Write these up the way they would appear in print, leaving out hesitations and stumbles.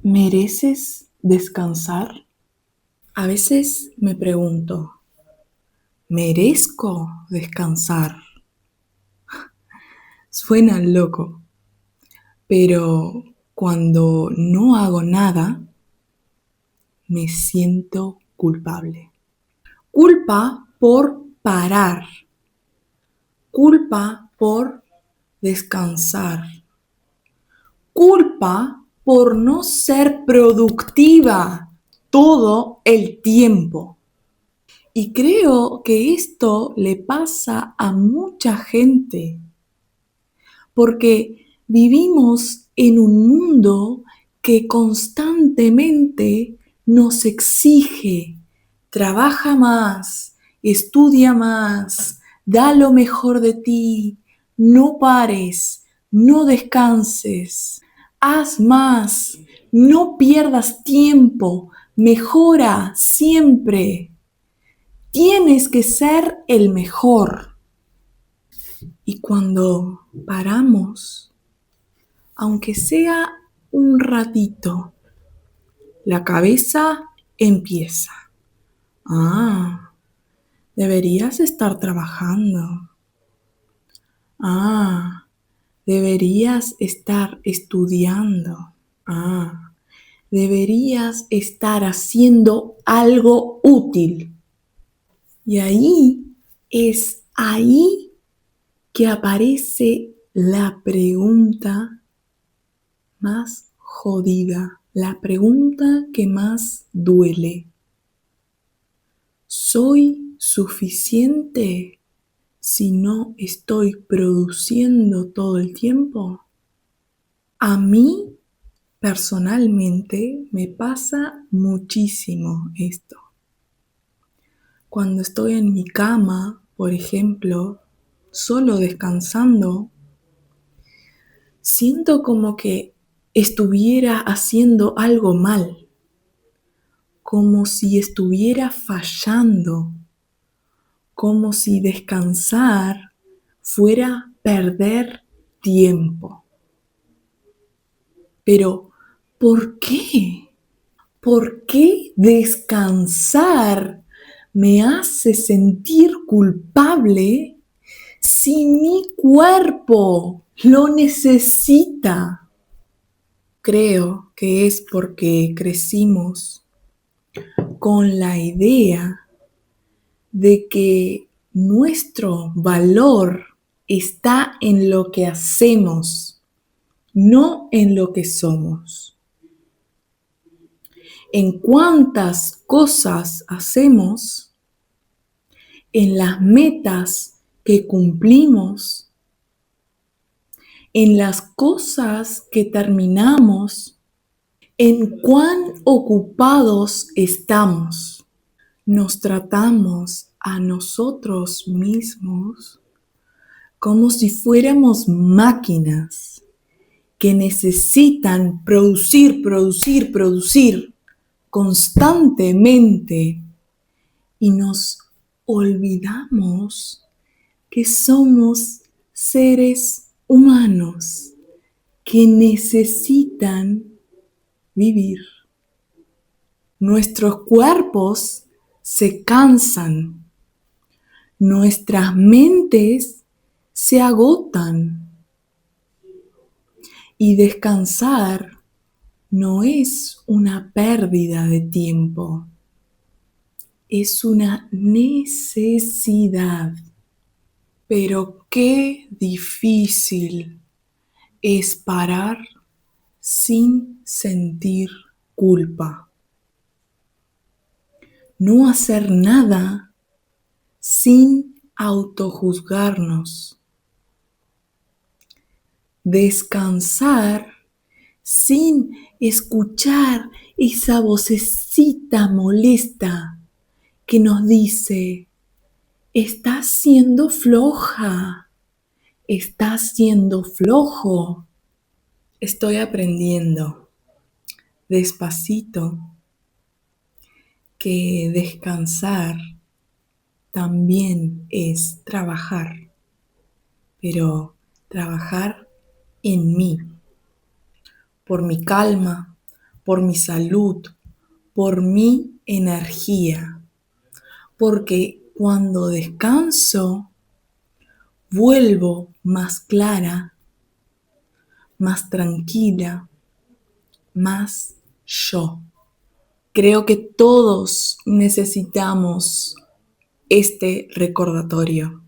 ¿Mereces descansar? A veces me pregunto, ¿merezco descansar? Suena loco, pero cuando no hago nada, me siento culpable. Culpa por parar, culpa por descansar, culpa por no ser productiva todo el tiempo. Y creo que esto le pasa a mucha gente, porque vivimos en un mundo que constantemente nos exige, trabaja más, estudia más, da lo mejor de ti, no pares, no descanses, haz más, no pierdas tiempo, mejora siempre. Tienes que ser el mejor. Y cuando paramos, aunque sea un ratito, la cabeza empieza. Ah, deberías estar trabajando. Ah, deberías estar estudiando. Ah, deberías estar haciendo algo útil. Y ahí que aparece la pregunta más jodida, la pregunta que más duele. ¿Soy suficiente si no estoy produciendo todo el tiempo? A mí, personalmente, me pasa muchísimo esto. Cuando estoy en mi cama, por ejemplo, solo descansando, siento como que estuviera haciendo algo mal, como si estuviera fallando, como si descansar fuera perder tiempo. Pero, ¿por qué? ¿Por qué descansar me hace sentir culpable si mi cuerpo lo necesita? Creo que es porque crecimos con la idea de que nuestro valor está en lo que hacemos, no en lo que somos. En cuántas cosas hacemos, en las metas que cumplimos, en las cosas que terminamos, en cuán ocupados estamos. Nos tratamos a nosotros mismos como si fuéramos máquinas que necesitan producir constantemente, y nos olvidamos que somos seres humanos que necesitan vivir. Nuestros cuerpos se cansan, nuestras mentes se agotan, y descansar no es una pérdida de tiempo, es una necesidad. Pero qué difícil es parar sin sentir culpa. No hacer nada sin autojuzgarnos. Descansar sin escuchar esa vocecita molesta que nos dice: estás siendo floja, estás siendo flojo. Estoy aprendiendo despacito que descansar también es trabajar, pero trabajar en mí, por mi calma, por mi salud, por mi energía. Porque cuando descanso, vuelvo más clara, más tranquila, más yo. Creo que todos necesitamos este recordatorio.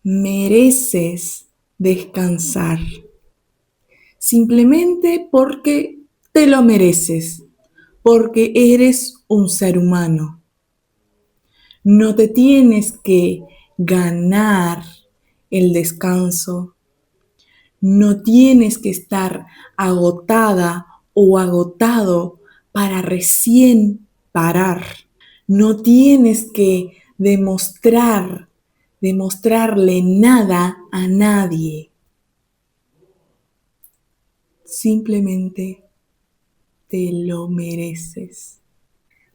Mereces descansar, simplemente porque te lo mereces, porque eres un ser humano. No te tienes que ganar el descanso, no tienes que estar agotada o agotado para recién parar. No tienes que demostrarle nada a nadie. Simplemente te lo mereces.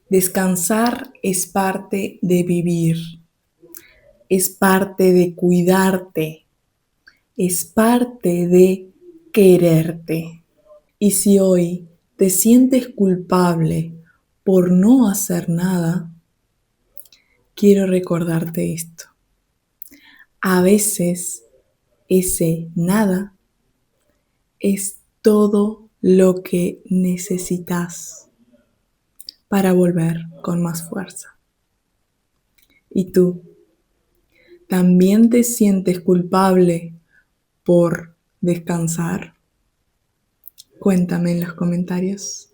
Descansar es parte de vivir, es parte de cuidarte, es parte de quererte. Y si hoy te sientes culpable por no hacer nada, quiero recordarte esto. A veces ese nada es todo lo que necesitas para volver con más fuerza. ¿Y tú? ¿También te sientes culpable por descansar? Cuéntame en los comentarios.